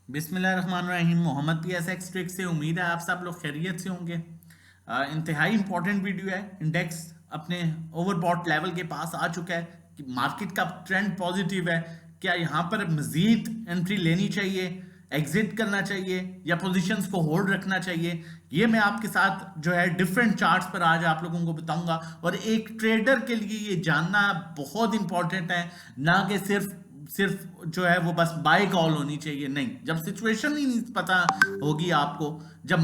बिस्मिल्लाहिर्रहमानिर्रहीम। Mohammad PSX trick से उम्मीद है आप सब लोग खैरियत से होंगे। इंतहाई इंपॉर्टेंट वीडियो है। इंडेक्स अपने ओवरबॉट लेवल के पास आ चुका है कि मार्केट का ट्रेंड पॉजिटिव है। क्या यहाँ पर मजीद एंट्री लेनी चाहिए, एग्जिट करना चाहिए या पोजीशंस को होल्ड रखना चाहिए? ये मैं आपके साथ जो है डिफरेंट चार्ट्स पर आज आप लोगों को बताऊंगा। और एक ट्रेडर के लिए ये जानना बहुत इंपॉर्टेंट है, ना कि सिर्फ सिर्फ जो है वो बस बाय कॉल होनी चाहिए। नहीं, जब सिचुएशन ही नहीं पता होगी आपको, जब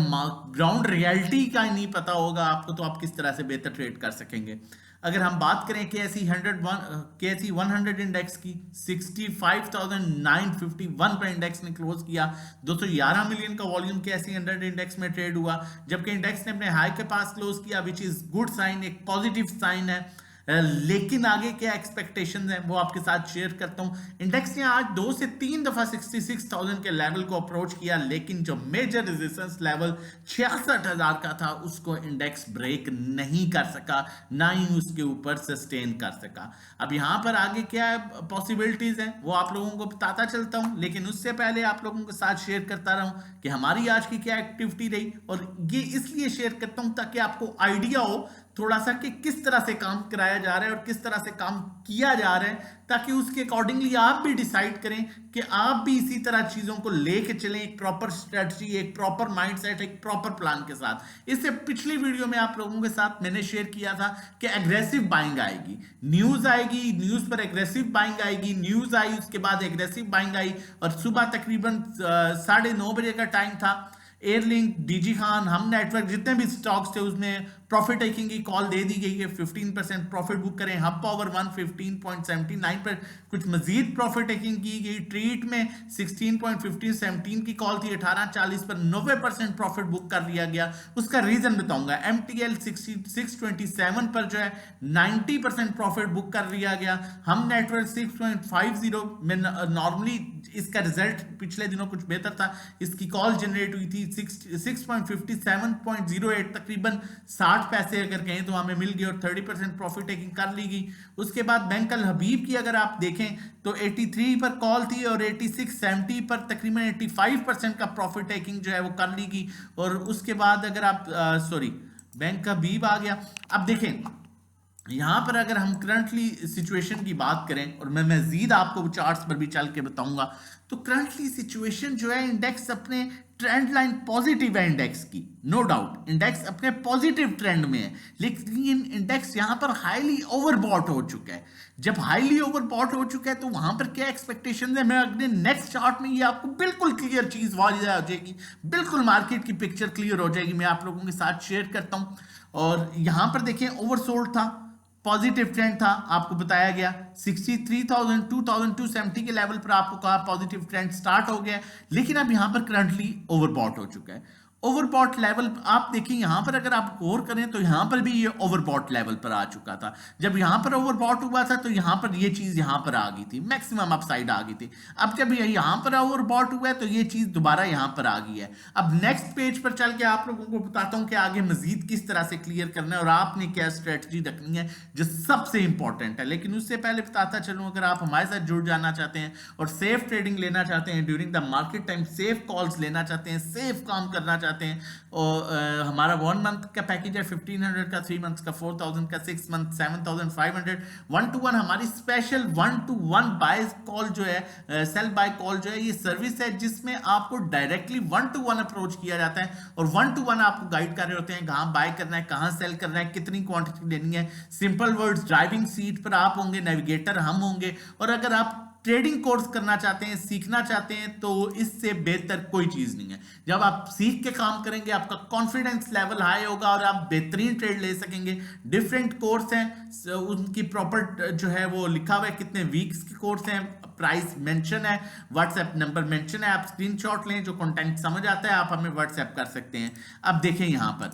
ग्राउंड रियलिटी का ही नहीं पता होगा आपको, तो आप किस तरह से बेहतर ट्रेड कर सकेंगे? अगर हम बात करें के सी 100 इंडेक्स की, 65,951 पर इंडेक्स ने क्लोज किया। 211 मिलियन का वॉल्यूम के सी 100 इंडेक्स में ट्रेड हुआ, जबकि इंडेक्स ने अपने हाई के पास क्लोज किया, विच इज गुड साइन, एक पॉजिटिव साइन है। लेकिन आगे क्या एक्सपेक्टेशंस हैं वो आपके साथ शेयर करता हूं। इंडेक्स ने आज 2 से 3 दफा 66,000 के लेवल को अप्रोच किया, लेकिन जो मेजर रेजिस्टेंस लेवल 66,000 का था उसको इंडेक्स ब्रेक नहीं कर सका, ना ही उसके ऊपर सस्टेन कर सका। अब यहां पर आगे क्या पॉसिबिलिटीज हैं वो आप लोगों को बताता चलता हूं, लेकिन उससे पहले आप लोगों के साथ शेयर करता रहूं कि हमारी आज की क्या एक्टिविटी रही। और ये इसलिए शेयर करता हूं ताकि आपको आइडिया हो थोड़ा सा कि किस तरह से काम कराया जा रहा है और किस तरह से काम किया जा रहा है, ताकि उसके अकॉर्डिंगली आप भी डिसाइड करें कि आप भी इसी तरह चीजों को लेके चलें, एक प्रॉपर स्ट्रेटजी, एक प्रॉपर माइंडसेट, एक प्रॉपर प्लान के साथ। इससे पिछली वीडियो में आप लोगों के साथ मैंने शेयर किया था कि एग्रेसिव बाइंग आएगी, न्यूज आएगी, न्यूज पर एग्रेसिव बाइंग आएगी, न्यूज आई, उसके बाद एग्रेसिव बाइंग आई। और सुबह तकरीबन 9:30 बजे का टाइम था। एयरलिंक, डीजी खान, हम नेटवर्क, जितने भी स्टॉक्स थे उसमें प्रॉफिट टेकिंग की कॉल दे दी गई है। 15% प्रॉफिट बुक करें। हब पावर 115.79 पर कुछ मजीद प्रॉफिट टेकिंग की गई। ट्रीट में 16.1517 की कॉल थी, 18:40 पर 90% प्रॉफिट बुक कर लिया गया। उसका रीजन बताऊंगा। MTL 627 पर जो है 90% प्रॉफिट बुक कर लिया गया। हम नेटवर्क 6.50 में नॉर्मली इसका रिजल्ट पिछले दिनों कुछ बेहतर था, इसकी कॉल जनरेट हुई थी 6.57.08, तकरीबन 60 पैसे अगर कहें तो हमें मिल गए और 30% प्रॉफिट टेकिंग कर ली गई। उसके बाद बैंक अल हबीब की अगर आप देखें तो 83 पर कॉल थी और 86.70 पर तकरीबन 85% का प्रॉफिट टेकिंग जो है वो कर ली गई। और उसके बाद अगर आप बैंक हबीब आ गया। अब देखें यहां पर अगर हम करंटली सिचुएशन की बात करें, और मैं मजीद आपको चार्ट्स पर भी चल के बताऊंगा, तो करंटली सिचुएशन जो है, इंडेक्स अपने ट्रेंड लाइन पॉजिटिव है। इंडेक्स की नो डाउट इंडेक्स अपने पॉजिटिव ट्रेंड में है, लेकिन इंडेक्स यहां पर हाईली ओवरबॉट हो चुका है। जब हाईली ओवरबॉट हो चुका है तो वहां पर क्या एक्सपेक्टेशन है, मैं अगले नेक्स्ट चार्ट में ये आपको बिल्कुल क्लियर चीज वाजिब हो जाएगी, बिल्कुल मार्केट की पिक्चर क्लियर हो जाएगी, मैं आप लोगों के साथ शेयर करता हूं। और यहां पर देखें ओवरसोल्ड था, पॉजिटिव ट्रेंड था, आपको बताया गया 63,000 2270 के लेवल पर आपको कहा पॉजिटिव ट्रेंड स्टार्ट हो गया। लेकिन अब यहां पर करंटली ओवरबॉट हो चुका है। ओवरबॉट लेवल आप देखिए, यहां पर अगर आप गौर करें तो यहां पर भी ये ओवरबॉट लेवल पर आ चुका था। जब यहां पर ओवरबॉट हुआ था तो यहां पर ये चीज यहां पर आ गई थी, मैक्सिमम अपसाइड आ गई थी। अब जब यहां पर ओवरबॉट हुआ है तो ये चीज दोबारा यहां पर आ गई है। अब नेक्स्ट पेज पर चल के आप लोगों को बताता हूं कि आगे मजीद किस तरह से क्लियर करना है और आपने क्या स्ट्रेटजी रखनी है जो सबसे इंपॉर्टेंट है। लेकिन उससे पहले बताता चलूं, अगर आप हमारे साथ जुड़ जाना चाहते हैं और सेफ ट्रेडिंग लेना चाहते हैं during the market time, safe calls लेना चाहते हैं, सेफ काम करना चाहते हैं, और हमारा 1 मंथ का पैकेज है 1500 का, 3 मंथ का 4000 का, 6 मंथ 7500, 1-to-1 हमारी स्पेशल 1-to-1 बाय कॉल जो है, सेल बाय कॉल जो है, ये सर्विस है जिसमें आपको डायरेक्टली 1-to-1 अप्रोच किया जाता है और 1-to-1 आपको गाइड कर रहे होते हैं कहां बाय करना है, कहां सेल करना है, कितनी क्वांटिटी लेनी है। सिंपल वर्ड्स, ड्राइविंग सीट पर आप होंगे, नेविगेटर हम होंगे। और अगर आप ट्रेडिंग कोर्स करना चाहते हैं, सीखना चाहते हैं, तो इससे बेहतर कोई चीज नहीं है। जब आप सीख के काम करेंगे आपका कॉन्फिडेंस लेवल हाई होगा और आप बेहतरीन ट्रेड ले सकेंगे। डिफरेंट कोर्स हैं, उनकी प्रॉपर जो है वो लिखा हुआ है, कितने वीक्स के कोर्स हैं, प्राइस मेंशन है, व्हाट्सएप नंबर मेंशन है, आप स्क्रीनशॉट लें, जो कंटेंट समझ आता है आप हमें व्हाट्सएप कर सकते हैं। अब देखें यहां पर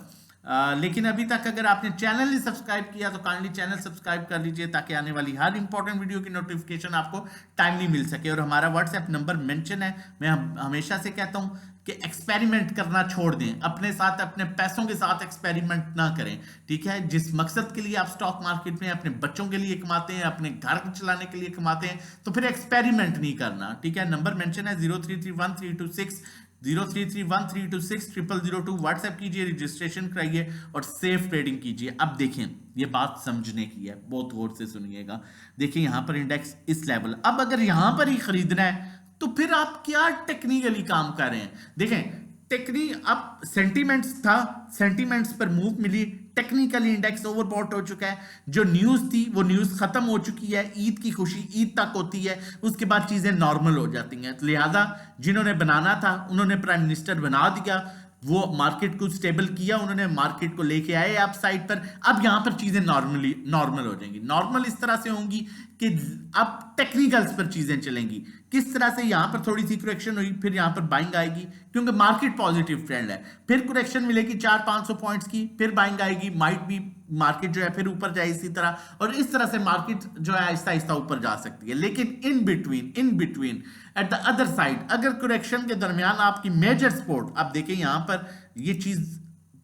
लेकिन अभी तक अगर आपने चैनल नहीं सब्सक्राइब किया तो काइंडली चैनल सब्सक्राइब कर लीजिए ताकि आने वाली हर इंपॉर्टेंट वीडियो की नोटिफिकेशन आपको टाइमली मिल सके। और हमारा व्हाट्सएप नंबर मेंशन है। मैं हमेशा से कहता हूं कि एक्सपेरिमेंट करना छोड़ दें, अपने साथ अपने पैसों के साथ एक्सपेरिमेंट ना करें, ठीक है। जिस मकसद के लिए आप स्टॉक मार्केट में अपने बच्चों के लिए कमाते हैं, अपने घर चलाने के लिए कमाते हैं, तो फिर एक्सपेरिमेंट नहीं करना, ठीक है। नंबर मेंशन है 0331326002 व्हाट्सएप कीजिए, रजिस्ट्रेशन कराइए और सेफ ट्रेडिंग कीजिए। अब देखें, ये बात समझने की है, बहुत गौर से सुनिएगा। देखिए यहां पर इंडेक्स इस लेवल, अब अगर यहां पर ही खरीदना है तो फिर आप क्या टेक्निकली काम कर रहे हैं। देखें अब सेंटीमेंट्स था, सेंटीमेंट्स पर मूव मिली, टेक्निकली इंडेक्स ओवरबॉट हो चुका है। जो न्यूज थी वो न्यूज खत्म हो चुकी है, ईद की खुशी ईद तक होती है, उसके बाद चीजें नॉर्मल हो जाती हैं। लिहाजा जिन्होंने बनाना था उन्होंने प्राइम मिनिस्टर बना दिया, वो मार्केट को स्टेबल किया, उन्होंने मार्केट को लेके आए अप साइड पर। अब यहां पर चीजें नॉर्मल हो जाएंगी। नॉर्मल इस तरह से होंगी कि अब टेक्निकल्स पर चीजें चलेंगी। किस तरह से यहां पर थोड़ी सी करेक्शन हुई, फिर यहां पर बाइंग आएगी क्योंकि मार्केट पॉजिटिव ट्रेंड है, फिर करेक्शन मिलेगी 400-500 पॉइंट्स की, फिर बाइंग आएगी, माइट भी मार्केट जो है फिर ऊपर जाए इसी तरह, और इस तरह से मार्केट जो है आहिस्ता आहिस्ता ऊपर जा सकती है। लेकिन in between at the other side, अगर करेक्शन के दरमियान आपकी मेजर सपोर्ट, आप देखें यहां पर ये चीज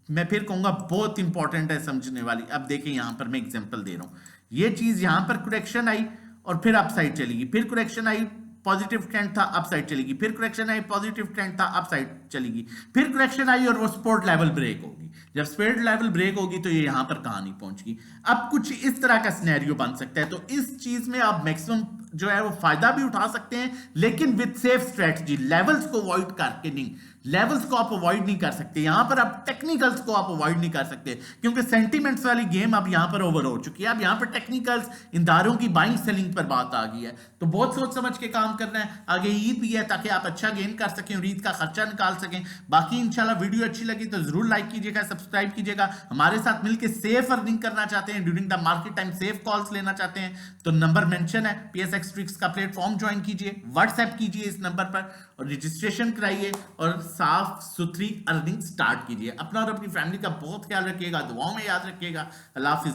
मैं फिर कहूंगा बहुत इंपॉर्टेंट है समझने वाली। अब देखें यहां पर मैं एग्जांपल दे रहा हूं, ये चीज यहां पर करेक्शन आई और फिर अपसाइड चलेगी, फिर करेक्शन आई, पॉजिटिव ट्रेंड था, अपसाइड चलेगी, फिर करेक्शन आई, पॉजिटिव ट्रेंड था, अपसाइड चलेगी, फिर करेक्शन आई और वो सपोर्ट लेवल ब्रेक होगी। जब सपोर्ट लेवल ब्रेक होगी तो ये यहां पर कहानी पहुंचगी। अब कुछ इस तरह का सिनेरियो बन सकता है। तो इस चीज में आप मैक्सिमम जो है वो फायदा भी उठा सकते हैं, लेकिन विद सेफ स्ट्रेटजी, लेवल्स को अवॉइड करके नहीं, लेवल्स को आप अवॉइड नहीं कर सकते यहां पर, आप टेक्निकल्स को आप अवॉइड नहीं कर सकते क्योंकि सेंटीमेंट्स वाली गेम अब यहां पर ओवर हो चुकी है। अब यहां पर टेक्निकल्स, इंदारों की बाइंग सेलिंग पर बात आ गई है, तो बहुत सोच समझ के काम करना है। आगे ईद भी है ताकि आप अच्छा गेन कर सकें और ईद का खर्चा निकाल सकें। बाकी इंशाल्लाह वीडियो अच्छी लगी तो जरूर लाइक कीजिएगा, सब्सक्राइब कीजिएगा। हमारे साथ मिलकर सेफ अर्निंग करना चाहते हैं, during the market time safe calls लेना चाहते हैं तो नंबर मेंशन है, PSX ट्रिक्स का प्लेटफॉर्म ज्वाइन कीजिए, व्हाट्सएप कीजिए इस नंबर पर और रजिस्ट्रेशन कराइए और साफ सुथरी अर्निंग स्टार्ट कीजिए। अपना और अपनी फैमिली का बहुत ख्याल रखिएगा, दुआओं में याद रखिएगा। अल्लाह हाफिज़।